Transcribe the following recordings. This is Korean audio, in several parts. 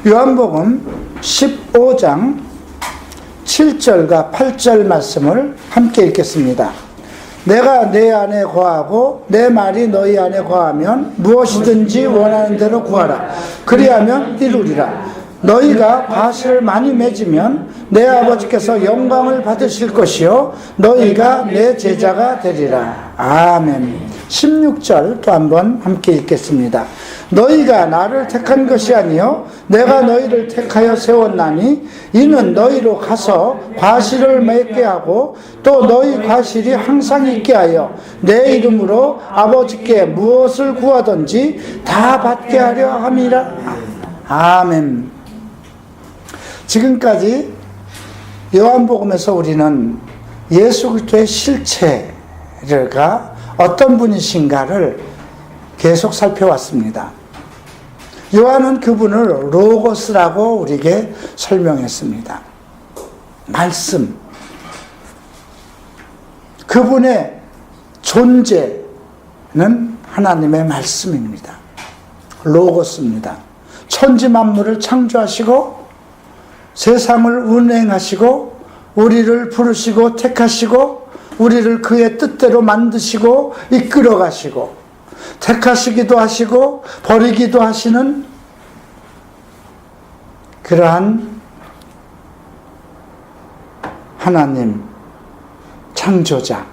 요한복음 15장 7절과 8절 말씀을 함께 읽겠습니다. 내가 내 안에 거하고 내 말이 너희 안에 거하면 무엇이든지 원하는 대로 구하라. 그리하면 이루리라. 너희가 과실을 많이 맺으면 내 아버지께서 영광을 받으실 것이요 너희가 내 제자가 되리라. 아멘. 16절 또 한번 함께 읽겠습니다. 너희가 나를 택한 것이 아니요 내가 너희를 택하여 세웠나니 이는 너희로 가서 과실을 맺게 하고 또 너희 과실이 항상 있게 하여 내 이름으로 아버지께 무엇을 구하든지 다 받게 하려 함이라. 아멘. 지금까지 요한복음에서 우리는 예수 그리스도의 실체가 어떤 분이신가를 계속 살펴왔습니다. 요한은 그분을 로고스라고 우리에게 설명했습니다. 말씀. 그분의 존재는 하나님의 말씀입니다. 로고스입니다. 천지 만물을 창조하시고 세상을 운행하시고 우리를 부르시고 택하시고 우리를 그의 뜻대로 만드시고 이끌어 가시고 택하시기도 하시고 버리기도 하시는 그러한 하나님 창조자,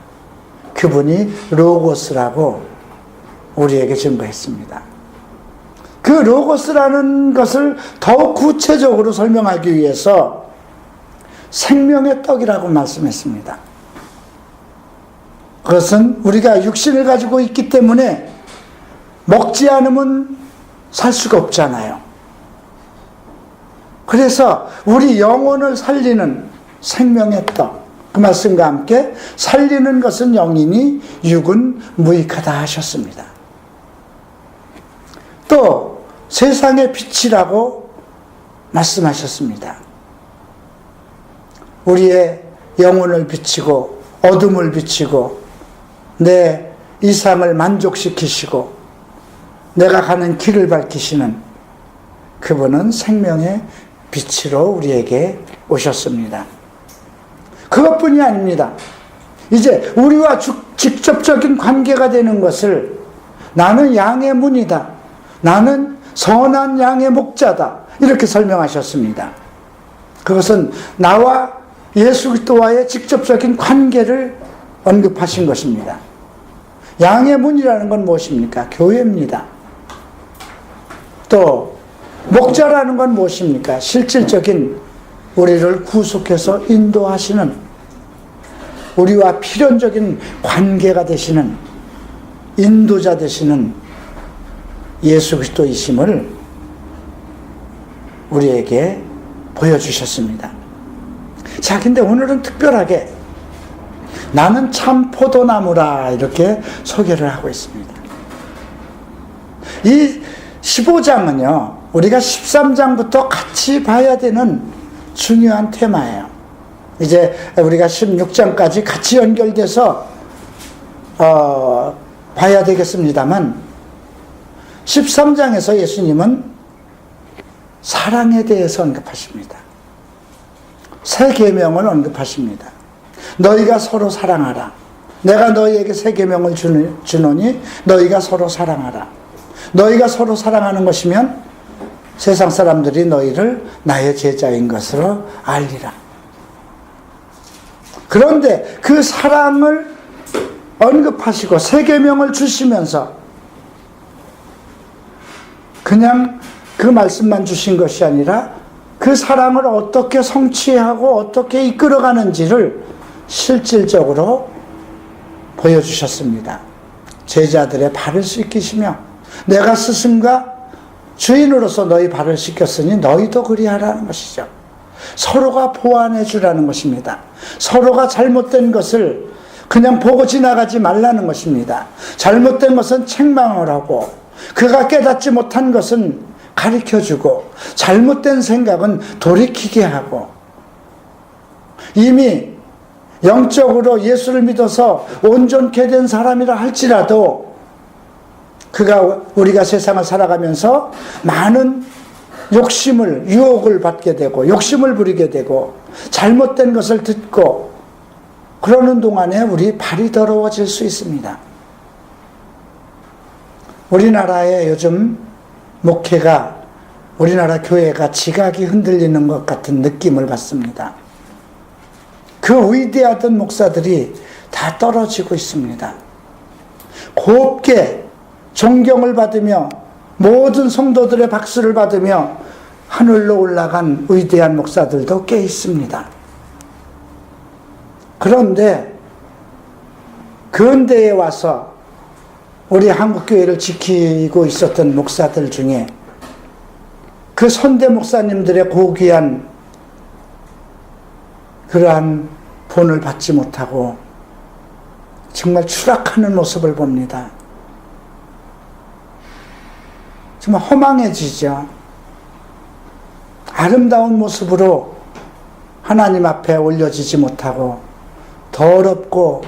그분이 로고스라고 우리에게 증거했습니다. 그 로고스라는 것을 더욱 구체적으로 설명하기 위해서 생명의 떡이라고 말씀했습니다. 그것은 우리가 육신을 가지고 있기 때문에 먹지 않으면 살 수가 없잖아요. 그래서 우리 영혼을 살리는 생명의 떡, 그 말씀과 함께 살리는 것은 영이니 육은 무익하다 하셨습니다. 또 세상의 빛이라고 말씀하셨습니다. 우리의 영혼을 비치고 어둠을 비치고 내 이상을 만족시키시고 내가 가는 길을 밝히시는 그분은 생명의 빛으로 우리에게 오셨습니다. 그것뿐이 아닙니다. 이제 우리와 직접적인 관계가 되는 것을 나는 양의 문이다. 나는 선한 양의 목자다. 이렇게 설명하셨습니다. 그것은 나와 예수 그리스도와의 직접적인 관계를 언급하신 것입니다. 양의 문이라는 건 무엇입니까? 교회입니다. 또 목자라는 건 무엇입니까? 실질적인 우리를 구속해서 인도하시는 우리와 필연적인 관계가 되시는 인도자 되시는 예수 그리스도이심을 우리에게 보여주셨습니다. 자, 근데 오늘은 특별하게 나는 참 포도나무라 이렇게 소개를 하고 있습니다. 이 15장은요 우리가 13장부터 같이 봐야 되는 중요한 테마예요. 이제 우리가 16장까지 같이 연결돼서 봐야 되겠습니다만 13장에서 예수님은 사랑에 대해서 언급하십니다. 새 계명을 언급하십니다. 너희가 서로 사랑하라. 내가 너희에게 새 계명을 주노니 너희가 서로 사랑하라. 너희가 서로 사랑하는 것이면 세상 사람들이 너희를 나의 제자인 것으로 알리라. 그런데 그 사랑을 언급하시고 새 계명을 주시면서 그냥 그 말씀만 주신 것이 아니라 그 사랑을 어떻게 성취하고 어떻게 이끌어가는지를 실질적으로 보여주셨습니다. 제자들의 발을 씻기시며 내가 스승과 주인으로서 너희 발을 씻겼으니 너희도 그리하라는 것이죠. 서로가 보완해 주라는 것입니다. 서로가 잘못된 것을 그냥 보고 지나가지 말라는 것입니다. 잘못된 것은 책망을 하고 그가 깨닫지 못한 것은 가르쳐주고 잘못된 생각은 돌이키게 하고 이미 영적으로 예수를 믿어서 온전케 된 사람이라 할지라도 그가 우리가 세상을 살아가면서 많은 유혹을 받게 되고 욕심을 부리게 되고 잘못된 것을 듣고 그러는 동안에 우리 발이 더러워질 수 있습니다. 우리나라의 요즘 목회가, 우리나라 교회가 지각이 흔들리는 것 같은 느낌을 받습니다. 그 위대하던 목사들이 다 떨어지고 있습니다. 곱게 존경을 받으며 모든 성도들의 박수를 받으며 하늘로 올라간 위대한 목사들도 꽤 있습니다. 그런데 근대에 와서 우리 한국교회를 지키고 있었던 목사들 중에 그 선대 목사님들의 고귀한 그러한 본을 받지 못하고 정말 추락하는 모습을 봅니다. 정말 허망해지죠. 아름다운 모습으로 하나님 앞에 올려지지 못하고 더럽고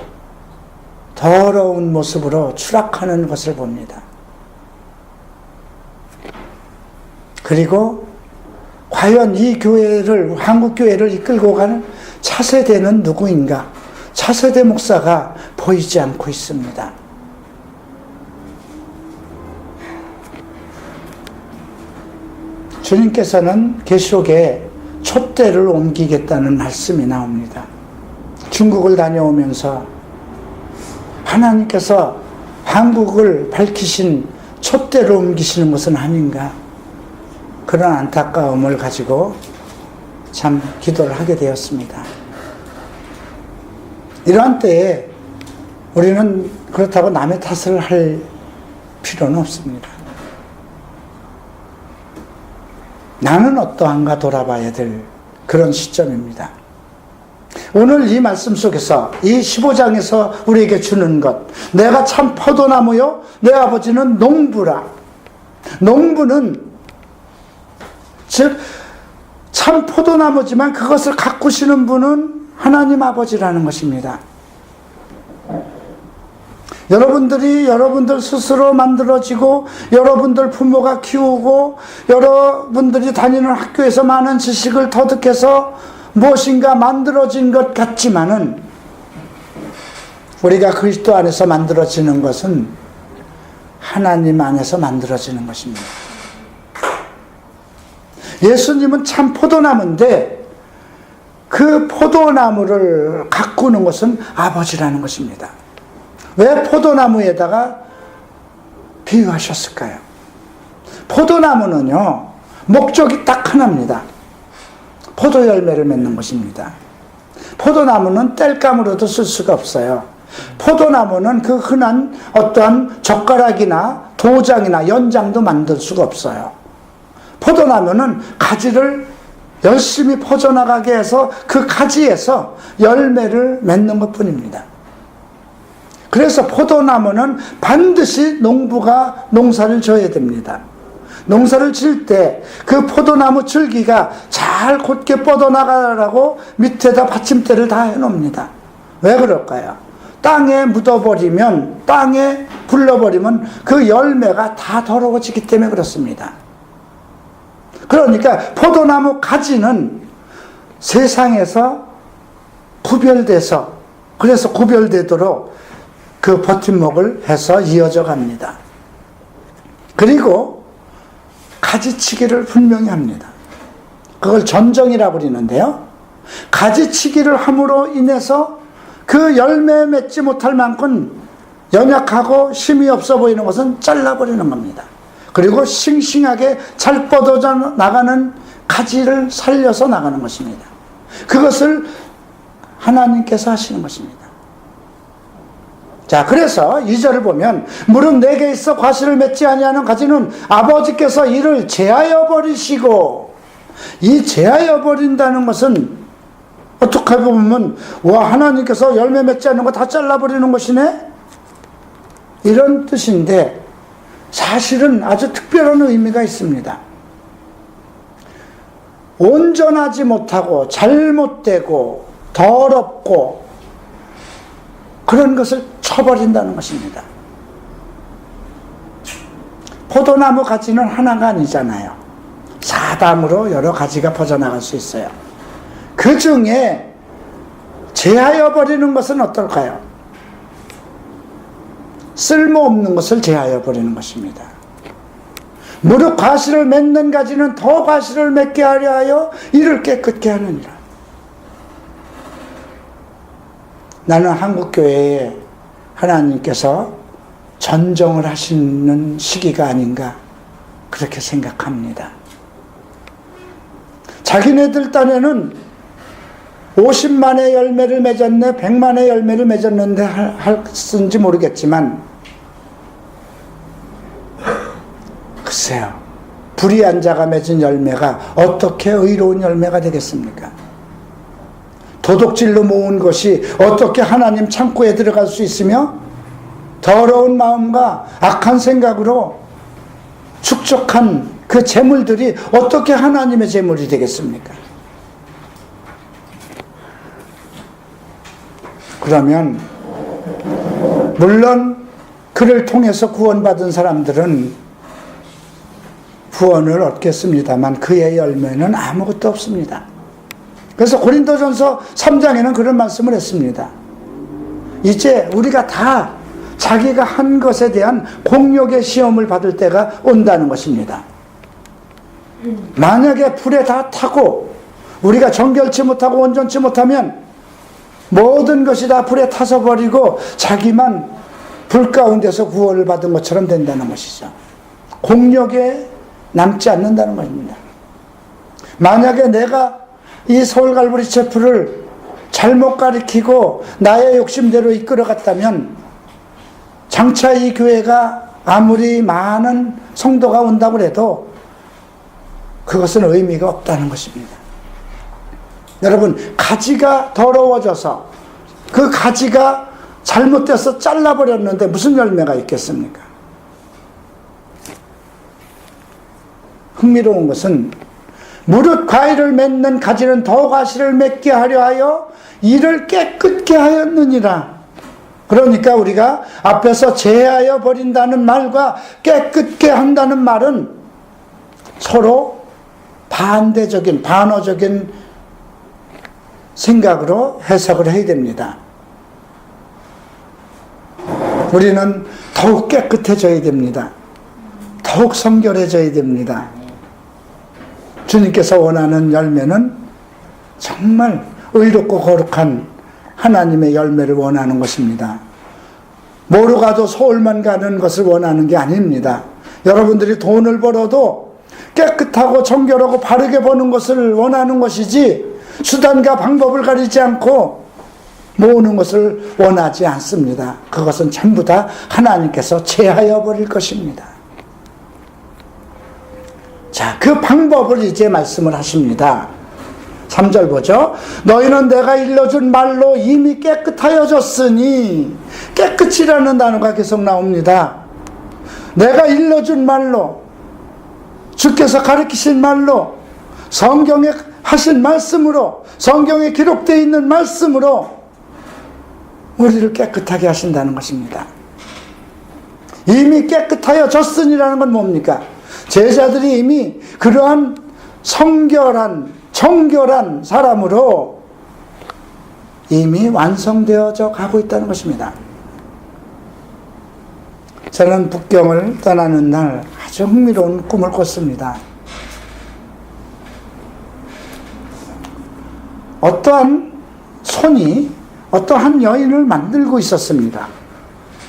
더러운 모습으로 추락하는 것을 봅니다. 그리고 과연 이 교회를, 한국교회를 이끌고 가는 차세대는 누구인가? 차세대 목사가 보이지 않고 있습니다. 주님께서는 계시록에 촛대를 옮기겠다는 말씀이 나옵니다. 중국을 다녀오면서 하나님께서 한국을 밝히신 촛대를 옮기시는 것은 아닌가, 그런 안타까움을 가지고 참 기도를 하게 되었습니다. 이러한 때에 우리는 그렇다고 남의 탓을 할 필요는 없습니다. 나는 어떠한가 돌아봐야 될 그런 시점입니다. 오늘 이 말씀 속에서 이 15장에서 우리에게 주는 것, 내가 참 포도나무요 내 아버지는 농부라. 농부는 즉 참 포도나무지만 그것을 가꾸시는 분은 하나님 아버지라는 것입니다. 여러분들이 여러분들 스스로 만들어지고 여러분들 부모가 키우고 여러분들이 다니는 학교에서 많은 지식을 터득해서 무엇인가 만들어진 것 같지만은 우리가 그리스도 안에서 만들어지는 것은 하나님 안에서 만들어지는 것입니다. 예수님은 참 포도나무인데 그 포도나무를 가꾸는 것은 아버지라는 것입니다. 왜 포도나무에다가 비유하셨을까요? 포도나무는요, 목적이 딱 하나입니다. 포도 열매를 맺는 것입니다. 포도나무는 땔감으로도 쓸 수가 없어요. 포도나무는 그 흔한 어떠한 젓가락이나 도장이나 연장도 만들 수가 없어요. 포도나무는 가지를 열심히 퍼져나가게 해서 그 가지에서 열매를 맺는 것 뿐입니다. 그래서 포도나무는 반드시 농부가 농사를 져야 됩니다. 농사를 질 때 그 포도나무 줄기가 잘 곧게 뻗어나가라고 밑에다 받침대를 다 해놓습니다. 왜 그럴까요? 땅에 묻어버리면, 땅에 불러버리면 그 열매가 다 더러워지기 때문에 그렇습니다. 그러니까 포도나무 가지는 세상에서 구별돼서, 그래서 구별되도록 그 버팀목을 해서 이어져 갑니다. 그리고 가지치기를 분명히 합니다. 그걸 전정이라고 그러는데요, 가지치기를 함으로 인해서 그 열매 맺지 못할 만큼 연약하고 힘이 없어 보이는 것은 잘라버리는 겁니다. 그리고 싱싱하게 잘 뻗어져 나가는 가지를 살려서 나가는 것입니다. 그것을 하나님께서 하시는 것입니다. 자, 그래서 2절을 보면 무릇 내게 있어 과실을 맺지 아니하는 가지는 아버지께서 이를 제하여 버리시고, 이 제하여 버린다는 것은 어떻게 보면 와, 하나님께서 열매 맺지 않는 거 다 잘라버리는 것이네, 이런 뜻인데 사실은 아주 특별한 의미가 있습니다. 온전하지 못하고 잘못되고 더럽고 그런 것을 쳐버린다는 것입니다. 포도나무 가지는 하나가 아니잖아요. 아담으로 여러 가지가 퍼져나갈 수 있어요. 그 중에 제하여 버리는 것은 어떨까요? 쓸모없는 것을 제하여 버리는 것입니다. 무릇 과실을 맺는 가지는 더 과실을 맺게 하려 하여 이를 깨끗게 하느니라. 나는 한국교회에 하나님께서 전정을 하시는 시기가 아닌가 그렇게 생각합니다. 자기네들 딴에는 50만의 열매를 맺었네, 100만의 열매를 맺었는데 할쓴지 모르겠지만 글쎄요, 불의한 자가 맺은 열매가 어떻게 의로운 열매가 되겠습니까? 도둑질로 모은 것이 어떻게 하나님 창고에 들어갈 수 있으며 더러운 마음과 악한 생각으로 축적한 그 재물들이 어떻게 하나님의 재물이 되겠습니까? 그러면 물론 그를 통해서 구원받은 사람들은 구원을 얻겠습니다만 그의 열매는 아무것도 없습니다. 그래서 고린도전서 3장에는 그런 말씀을 했습니다. 이제 우리가 다 자기가 한 것에 대한 공력의 시험을 받을 때가 온다는 것입니다. 만약에 불에 다 타고 우리가 정결치 못하고 온전치 못하면 모든 것이 다 불에 타서 버리고 자기만 불 가운데서 구원을 받은 것처럼 된다는 것이죠. 공력에 남지 않는다는 것입니다. 만약에 내가 이 서울갈보리 체프를 잘못 가리키고 나의 욕심대로 이끌어갔다면 장차 이 교회가 아무리 많은 성도가 온다고 해도 그것은 의미가 없다는 것입니다. 여러분, 가지가 더러워져서 그 가지가 잘못돼서 잘라버렸는데 무슨 열매가 있겠습니까? 흥미로운 것은 무릇 과일을 맺는 가지는 더 과실을 맺게 하려 하여 이를 깨끗게 하였느니라. 그러니까 우리가 앞에서 제하여 버린다는 말과 깨끗게 한다는 말은 서로 반대적인, 반어적인 생각으로 해석을 해야 됩니다. 우리는 더욱 깨끗해져야 됩니다. 더욱 성결해져야 됩니다. 주님께서 원하는 열매는 정말 의롭고 거룩한 하나님의 열매를 원하는 것입니다. 뭐로 가도 서울만 가는 것을 원하는 게 아닙니다. 여러분들이 돈을 벌어도 깨끗하고 정결하고 바르게 버는 것을 원하는 것이지 수단과 방법을 가리지 않고 모으는 것을 원하지 않습니다. 그것은 전부 다 하나님께서 제하여 버릴 것입니다. 자, 그 방법을 이제 말씀을 하십니다. 3절 보죠. 너희는 내가 일러준 말로 이미 깨끗하여졌으니, 깨끗이라는 단어가 계속 나옵니다. 내가 일러준 말로, 주께서 가르치신 말로, 성경에 하신 말씀으로, 성경에 기록되어 있는 말씀으로 우리를 깨끗하게 하신다는 것입니다. 이미 깨끗하여졌으니라는 건 뭡니까? 제자들이 이미 그러한 성결한, 정결한 사람으로 이미 완성되어져 가고 있다는 것입니다. 저는 북경을 떠나는 날 아주 흥미로운 꿈을 꿨습니다. 어떠한 손이 어떠한 여인을 만들고 있었습니다.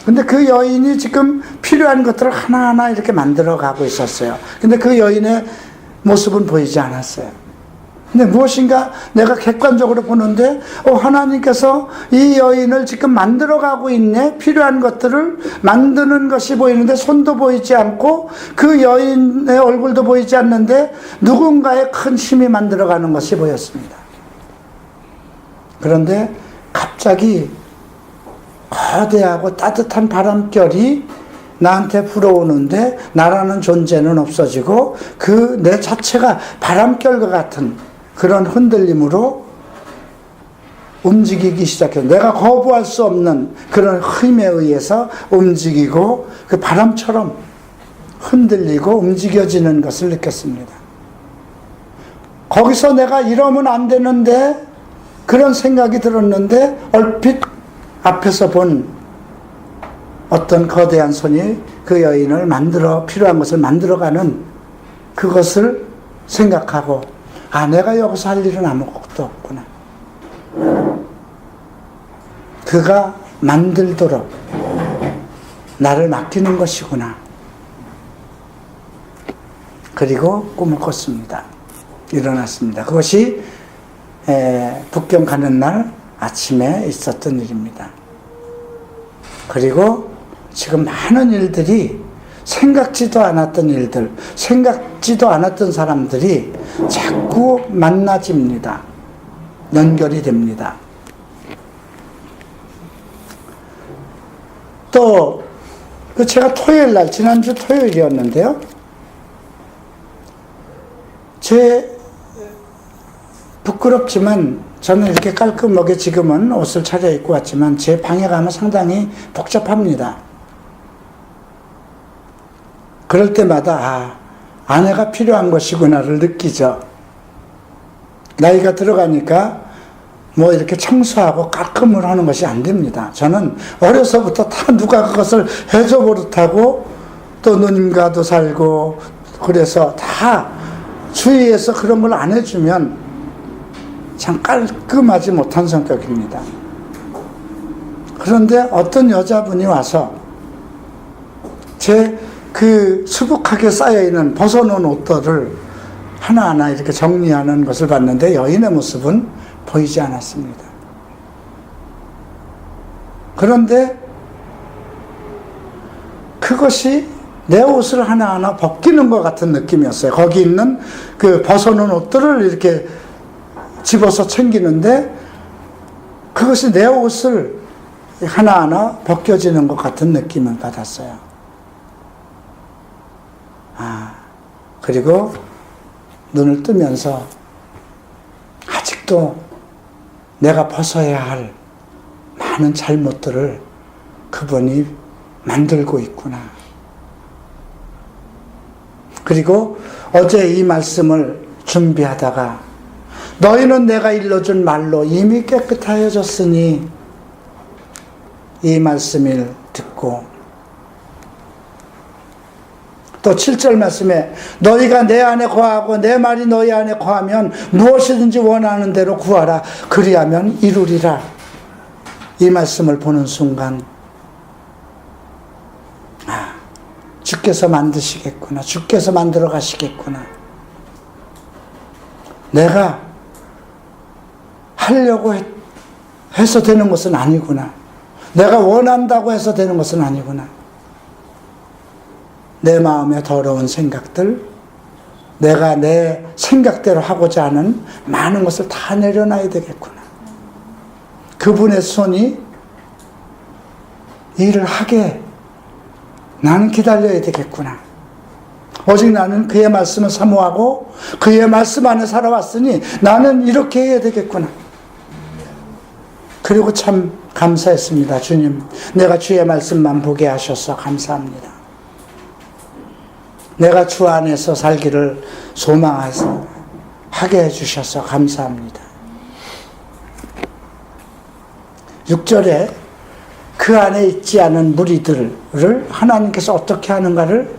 근데 그 여인이 지금 필요한 것들을 하나하나 이렇게 만들어 가고 있었어요. 근데 그 여인의 모습은 보이지 않았어요. 근데 무엇인가 내가 객관적으로 보는데 하나님께서 이 여인을 지금 만들어 가고 있네. 필요한 것들을 만드는 것이 보이는데 손도 보이지 않고 그 여인의 얼굴도 보이지 않는데 누군가의 큰 힘이 만들어 가는 것이 보였습니다. 그런데 갑자기 거대하고 따뜻한 바람결이 나한테 불어오는데 나라는 존재는 없어지고 그 내 자체가 바람결과 같은 그런 흔들림으로 움직이기 시작해요. 내가 거부할 수 없는 그런 힘에 의해서 움직이고 그 바람처럼 흔들리고 움직여지는 것을 느꼈습니다. 거기서 내가 이러면 안 되는데 그런 생각이 들었는데 얼핏 앞에서 본 어떤 거대한 손이 그 여인을 필요한 것을 만들어가는 그것을 생각하고 내가 여기서 할 일은 아무것도 없구나. 그가 만들도록 나를 맡기는 것이구나. 그리고 꿈을 꿨습니다. 일어났습니다. 그것이 북경 가는 날 아침에 있었던 일입니다. 그리고 지금 많은 일들이 생각지도 않았던 일들, 생각지도 않았던 사람들이 자꾸 만나집니다. 연결이 됩니다. 또 제가 토요일 날, 지난주 토요일이었는데요. 부끄럽지만 저는 이렇게 깔끔하게 지금은 옷을 차려입고 왔지만 제 방에 가면 상당히 복잡합니다. 그럴 때마다 아내가 필요한 것이구나를 느끼죠. 나이가 들어가니까 이렇게 청소하고 깔끔을 하는 것이 안 됩니다. 저는 어려서부터 다 누가 그것을 해줘 버릇하고 또 누님과도 살고 그래서 다 주위에서 그런 걸 안 해주면 참 깔끔하지 못한 성격입니다. 그런데 어떤 여자분이 와서 제 수북하게 쌓여있는 벗어놓은 옷들을 하나하나 이렇게 정리하는 것을 봤는데 여인의 모습은 보이지 않았습니다. 그런데 그것이 내 옷을 하나하나 벗기는 것 같은 느낌이었어요. 거기 있는 그 벗어놓은 옷들을 이렇게 집어서 챙기는데 그것이 내 옷을 하나하나 벗겨지는 것 같은 느낌을 받았어요. 그리고 눈을 뜨면서 아직도 내가 벗어야 할 많은 잘못들을 그분이 만들고 있구나. 그리고 어제 이 말씀을 준비하다가 너희는 내가 일러준 말로 이미 깨끗하여졌으니 이 말씀을 듣고 또 7절 말씀에 너희가 내 안에 거하고 내 말이 너희 안에 거하면 무엇이든지 원하는 대로 구하라 그리하면 이루리라. 이 말씀을 보는 순간 주께서 만드시겠구나. 주께서 만들어 가시겠구나. 내가 하려고 해서 되는 것은 아니구나. 내가 원한다고 해서 되는 것은 아니구나. 내 마음에 더러운 생각들, 내가 내 생각대로 하고자 하는 많은 것을 다 내려놔야 되겠구나. 그분의 손이 일을 하게 나는 기다려야 되겠구나. 오직 나는 그의 말씀을 사모하고 그의 말씀 안에 살아왔으니 나는 이렇게 해야 되겠구나. 그리고 참 감사했습니다. 주님, 내가 주의 말씀만 보게 하셔서 감사합니다. 내가 주 안에서 살기를 소망해서 하게 해주셔서 감사합니다. 6절에 그 안에 있지 않은 무리들을 하나님께서 어떻게 하는가를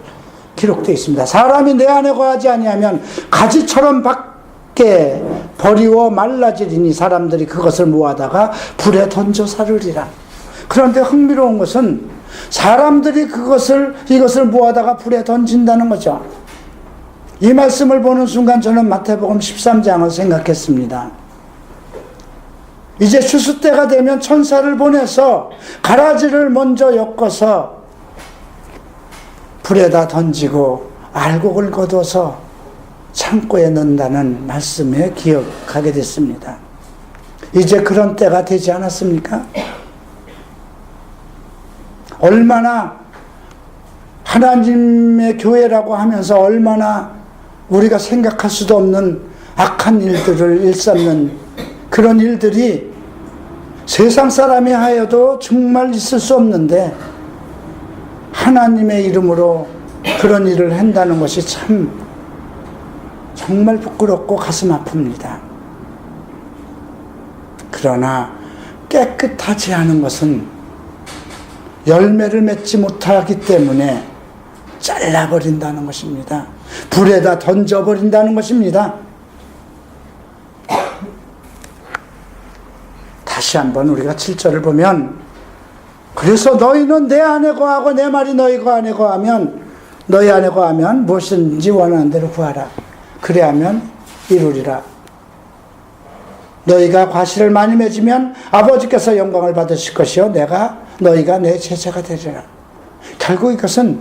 기록되어 있습니다. 사람이 내 안에 거하지 아니하면 가지처럼 밖에 버리워 말라지리니 사람들이 그것을 모아다가 불에 던져 사르리라. 그런데 흥미로운 것은 사람들이 이것을 모아다가 불에 던진다는 거죠. 이 말씀을 보는 순간 저는 마태복음 13장을 생각했습니다. 이제 추수 때가 되면 천사를 보내서 가라지를 먼저 엮어서 불에다 던지고 알곡을 거둬서 창고에 넣는다는 말씀에 기억하게 됐습니다. 이제 그런 때가 되지 않았습니까? 얼마나 하나님의 교회라고 하면서 얼마나 우리가 생각할 수도 없는 악한 일들을 일삼는 그런 일들이 세상 사람이 하여도 정말 있을 수 없는데 하나님의 이름으로 그런 일을 한다는 것이 참 정말 부끄럽고 가슴 아픕니다. 그러나 깨끗하지 않은 것은 열매를 맺지 못하기 때문에 잘라버린다는 것입니다. 불에다 던져버린다는 것입니다. 다시 한번 우리가 7절을 보면, 그래서 너희는 내 안에 거하고 내 말이 너희 안에 거하면, 너희 안에 거하면 무엇인지 원하는 대로 구하라. 그래야면 이루리라. 너희가 과실을 많이 맺으면 아버지께서 영광을 받으실 것이요 너희가 내 제자가 되리라. 결국 이것은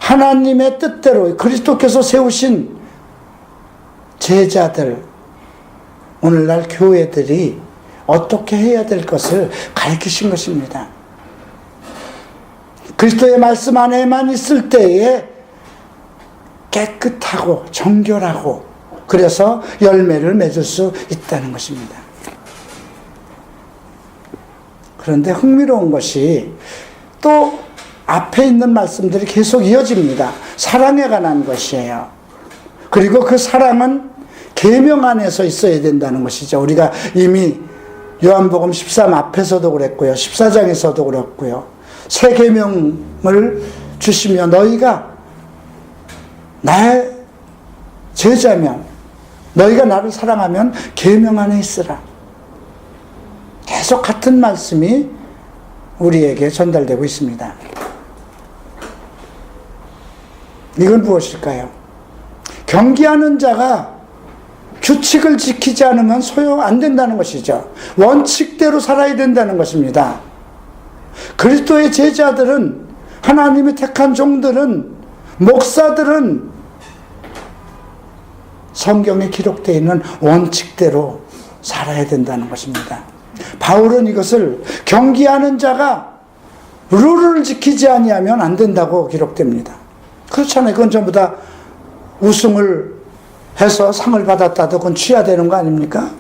하나님의 뜻대로 그리스도께서 세우신 제자들, 오늘날 교회들이 어떻게 해야 될 것을 가르치신 것입니다. 그리스도의 말씀 안에만 있을 때에 깨끗하고 정결하고, 그래서 열매를 맺을 수 있다는 것입니다. 그런데 흥미로운 것이 또 앞에 있는 말씀들이 계속 이어집니다. 사랑에 관한 것이에요. 그리고 그 사랑은 계명 안에서 있어야 된다는 것이죠. 우리가 이미 요한복음 13 앞에서도 그랬고요, 14장에서도 그랬고요, 새 계명을 주시며 너희가 나의 제자면, 너희가 나를 사랑하면 계명 안에 있으라. 계속 같은 말씀이 우리에게 전달되고 있습니다. 이건 무엇일까요? 경계하는 자가 규칙을 지키지 않으면 소용 안 된다는 것이죠. 원칙대로 살아야 된다는 것입니다. 그리스도의 제자들은, 하나님이 택한 종들은, 목사들은 성경에 기록되어 있는 원칙대로 살아야 된다는 것입니다. 바울은 이것을 경계하는 자가 룰을 지키지 아니하면 안 된다고 기록됩니다. 그렇잖아요. 그건 전부 다 우승을 해서 상을 받았다도 그건 취해야 되는 거 아닙니까?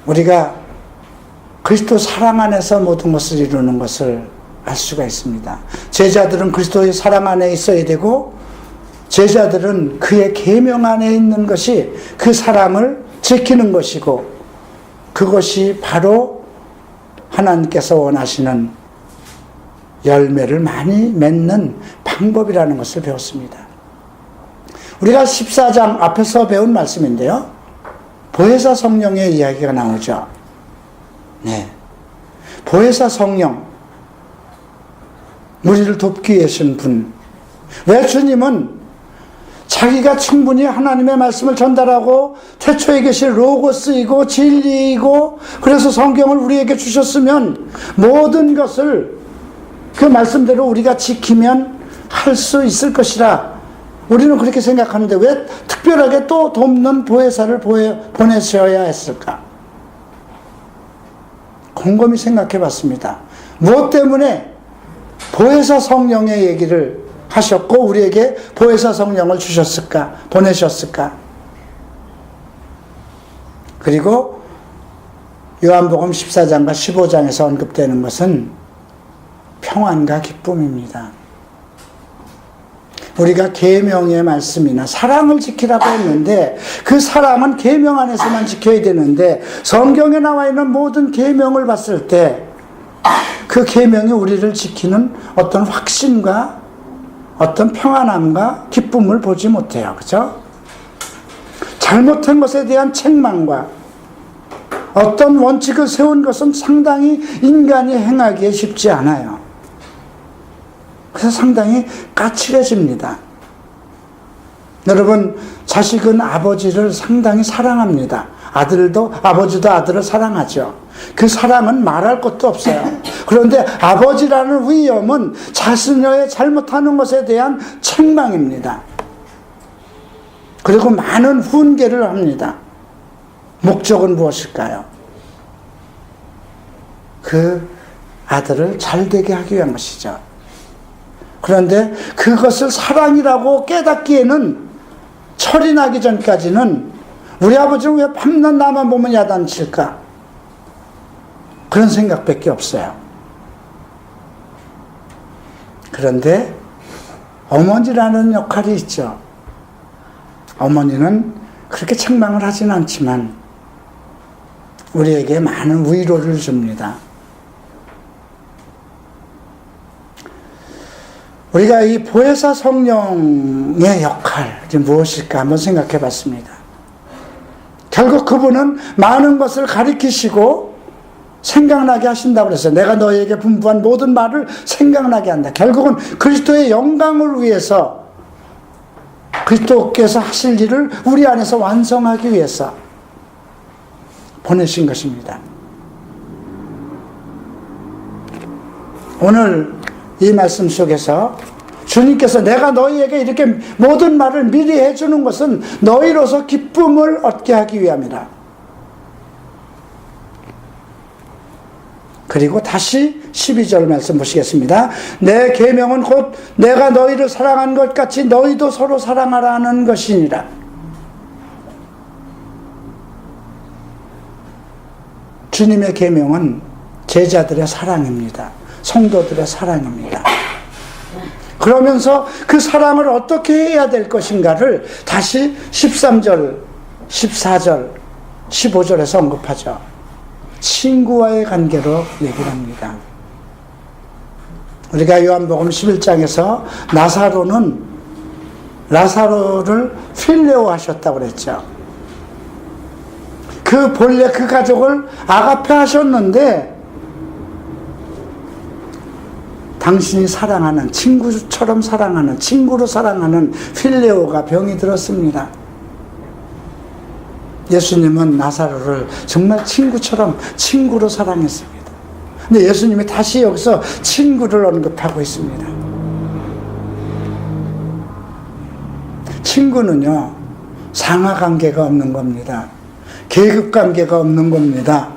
우리가 그리스도 사랑 안에서 모든 것을 이루는 것을 알 수가 있습니다. 제자들은 그리스도의 사랑 안에 있어야 되고, 제자들은 그의 계명 안에 있는 것이 그 사랑을 지키는 것이고, 그것이 바로 하나님께서 원하시는 열매를 많이 맺는 방법이라는 것을 배웠습니다. 우리가 14장 앞에서 배운 말씀인데요, 보혜사 성령의 이야기가 나오죠. 네, 보혜사 성령, 우리를 돕기 위해신 분. 왜 주님은 자기가 충분히 하나님의 말씀을 전달하고 태초에 계신 로고스이고 진리이고, 그래서 성경을 우리에게 주셨으면 모든 것을 그 말씀대로 우리가 지키면 할 수 있을 것이라 우리는 그렇게 생각하는데, 왜 특별하게 또 돕는 보혜사를 보내셔야 했을까? 곰곰이 생각해 봤습니다. 무엇 때문에 보혜사 성령의 얘기를 하셨고 우리에게 보혜사 성령을 주셨을까, 보내셨을까? 그리고 요한복음 14장과 15장에서 언급되는 것은 평안과 기쁨입니다. 우리가 계명의 말씀이나 사랑을 지키라고 했는데, 그 사랑은 계명 안에서만 지켜야 되는데, 성경에 나와 있는 모든 계명을 봤을 때 그 계명이 우리를 지키는 어떤 확신과 어떤 평안함과 기쁨을 보지 못해요. 그죠? 잘못한 것에 대한 책망과 어떤 원칙을 세운 것은 상당히 인간이 행하기에 쉽지 않아요. 그래서 상당히 까칠해집니다. 여러분, 자식은 아버지를 상당히 사랑합니다. 아버지도 아들을 사랑하죠. 그 사랑은 말할 것도 없어요. 그런데 아버지라는 위엄은 자신의 잘못하는 것에 대한 책망입니다. 그리고 많은 훈계를 합니다. 목적은 무엇일까요? 그 아들을 잘되게 하기 위한 것이죠. 그런데 그것을 사랑이라고 깨닫기에는, 철이 나기 전까지는 우리 아버지는 왜 밤낮 나만 보면 야단칠까? 그런 생각밖에 없어요. 그런데 어머니라는 역할이 있죠. 어머니는 그렇게 책망을 하진 않지만 우리에게 많은 위로를 줍니다. 우리가 이 보혜사 성령의 역할이 무엇일까 한번 생각해 봤습니다. 결국 그분은 많은 것을 가리키시고 생각나게 하신다고 그랬어요. 내가 너희에게 분부한 모든 말을 생각나게 한다. 결국은 그리스도의 영광을 위해서, 그리스도께서 하실 일을 우리 안에서 완성하기 위해서 보내신 것입니다. 오늘 이 말씀 속에서 주님께서 내가 너희에게 이렇게 모든 말을 미리 해주는 것은 너희로서 기쁨을 얻게 하기 위함이라. 그리고 다시 12절 말씀 보시겠습니다. 내 계명은 곧 내가 너희를 사랑한 것 같이 너희도 서로 사랑하라는 것이니라. 주님의 계명은 제자들의 사랑입니다. 성도들의 사랑입니다. 그러면서 그 사랑을 어떻게 해야 될 것인가를 다시 13절, 14절, 15절에서 언급하죠. 친구와의 관계로 얘기를 합니다. 우리가 요한복음 11장에서 나사로를 필레오 하셨다고 그랬죠. 본래 그 가족을 아가페 하셨는데 당신이 사랑하는, 친구처럼 사랑하는, 친구로 사랑하는 필레오가 병이 들었습니다. 예수님은 나사로를 정말 친구처럼, 친구로 사랑했습니다. 근데 예수님이 다시 여기서 친구를 언급하고 있습니다. 친구는요, 상하관계가 없는 겁니다. 계급관계가 없는 겁니다.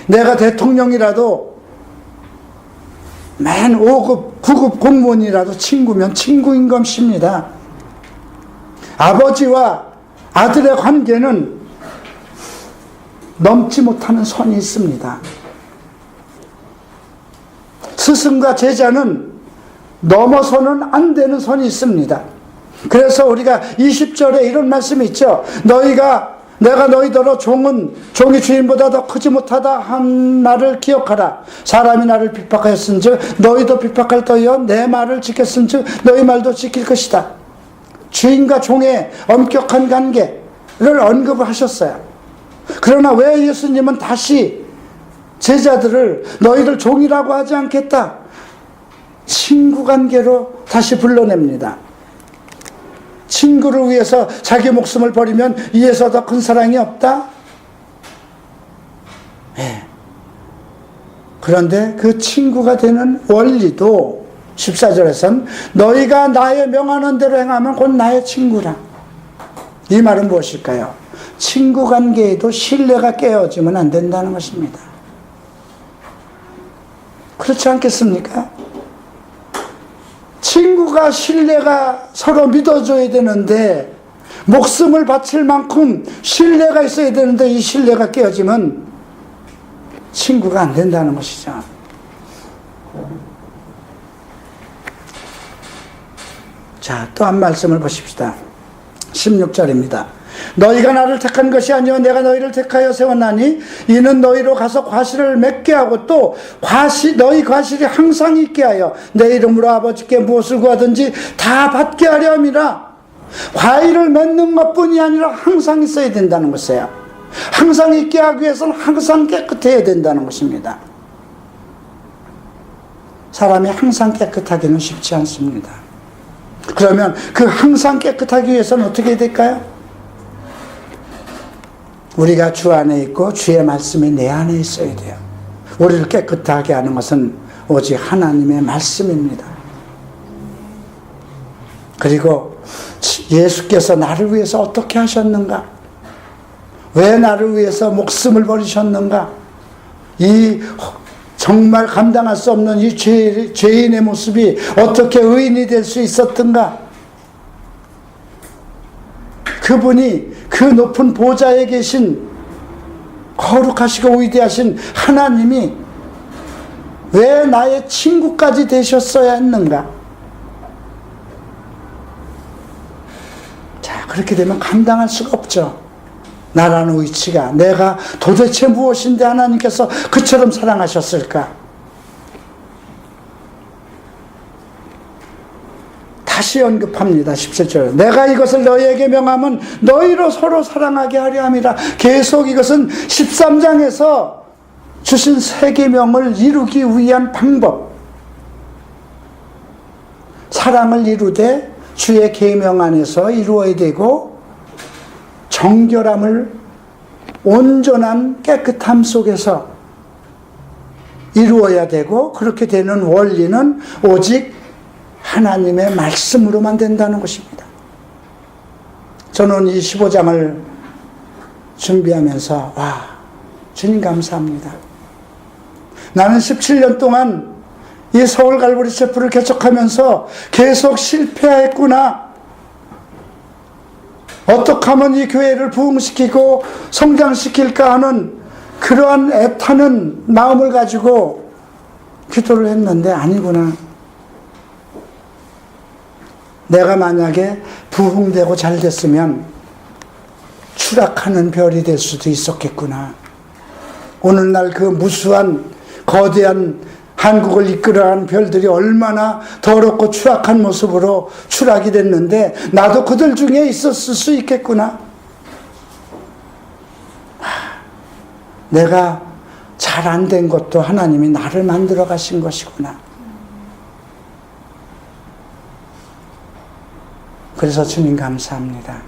내가 대통령이라도 맨 5급, 9급 공무원이라도 친구면 친구인 것입니다. 아버지와 아들의 관계는 넘지 못하는 선이 있습니다. 스승과 제자는 넘어서는 안 되는 선이 있습니다. 그래서 우리가 20절에 이런 말씀이 있죠. 내가 너희더러 종이 주인보다 더 크지 못하다 한 말을 기억하라. 사람이 나를 핍박하였은즉 너희도 핍박할 터이여 내 말을 지켰은즉 너희 말도 지킬 것이다. 주인과 종의 엄격한 관계를 언급을 하셨어요. 그러나 왜 예수님은 다시 제자들을 너희들 종이라고 하지 않겠다, 친구 관계로 다시 불러냅니다. 친구를 위해서 자기 목숨을 버리면 이에서 더 큰 사랑이 없다? 네. 그런데 그 친구가 되는 원리도 14절에선 너희가 나의 명하는 대로 행하면 곧 나의 친구라. 이 말은 무엇일까요? 친구 관계에도 신뢰가 깨어지면 안 된다는 것입니다. 그렇지 않겠습니까? 친구가 신뢰가 서로 믿어줘야 되는데, 목숨을 바칠 만큼 신뢰가 있어야 되는데 이 신뢰가 깨어지면 친구가 안 된다는 것이죠. 자, 또 한 말씀을 보십시다. 16절입니다. 너희가 나를 택한 것이 아니요 내가 너희를 택하여 세웠나니 이는 너희로 가서 과실을 맺게 하고 또 너희 과실이 항상 있게 하여 내 이름으로 아버지께 무엇을 구하든지 다 받게 하려 함이라. 과일을 맺는 것뿐이 아니라 항상 있어야 된다는 것이에요. 항상 있게 하기 위해서는 항상 깨끗해야 된다는 것입니다. 사람이 항상 깨끗하기는 쉽지 않습니다. 그러면 그 항상 깨끗하기 위해서는 어떻게 해야 될까요? 우리가 주 안에 있고 주의 말씀이 내 안에 있어야 돼요. 우리를 깨끗하게 하는 것은 오직 하나님의 말씀입니다. 그리고 예수께서 나를 위해서 어떻게 하셨는가? 왜 나를 위해서 목숨을 버리셨는가? 이 정말 감당할 수 없는 이 죄인의 모습이 어떻게 의인이 될 수 있었던가? 그분이 그 높은 보좌에 계신 거룩하시고 위대하신 하나님이 왜 나의 친구까지 되셨어야 했는가? 그렇게 되면 감당할 수가 없죠. 나라는 위치가 내가 도대체 무엇인데 하나님께서 그처럼 사랑하셨을까? 다시 언급합니다. 17절. 내가 이것을 너희에게 명하면 너희로 서로 사랑하게 하려 함이라. 계속 이것은 13장에서 주신 세 계명을 이루기 위한 방법. 사랑을 이루되 주의 계명 안에서 이루어야 되고 정결함을 온전한 깨끗함 속에서 이루어야 되고 그렇게 되는 원리는 오직 하나님의 말씀으로만 된다는 것입니다. 저는 이 15장을 준비하면서 와, 주님 감사합니다. 나는 17년 동안 이 서울 갈보리 체프를 개척하면서 계속 실패했구나. 어떻게 하면 이 교회를 부흥시키고 성장시킬까 하는 그러한 애타는 마음을 가지고 기도를 했는데 아니구나. 내가 만약에 부흥되고 잘 됐으면 추락하는 별이 될 수도 있었겠구나. 오늘날 그 무수한 거대한 한국을 이끌어가는 별들이 얼마나 더럽고 추악한 모습으로 추락이 됐는데 나도 그들 중에 있었을 수 있겠구나. 내가 잘 안 된 것도 하나님이 나를 만들어 가신 것이구나. 그래서 주님 감사합니다.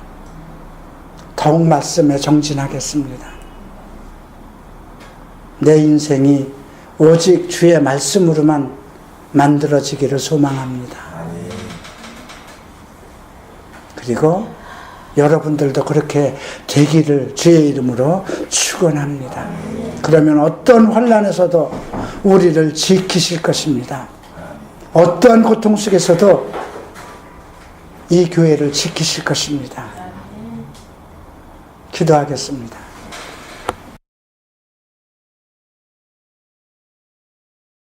더욱 말씀에 정진하겠습니다. 내 인생이 오직 주의 말씀으로만 만들어지기를 소망합니다. 그리고 여러분들도 그렇게 되기를 주의 이름으로 축원합니다. 그러면 어떤 환난에서도 우리를 지키실 것입니다. 어떠한 고통 속에서도 이 교회를 지키실 것입니다. 기도하겠습니다.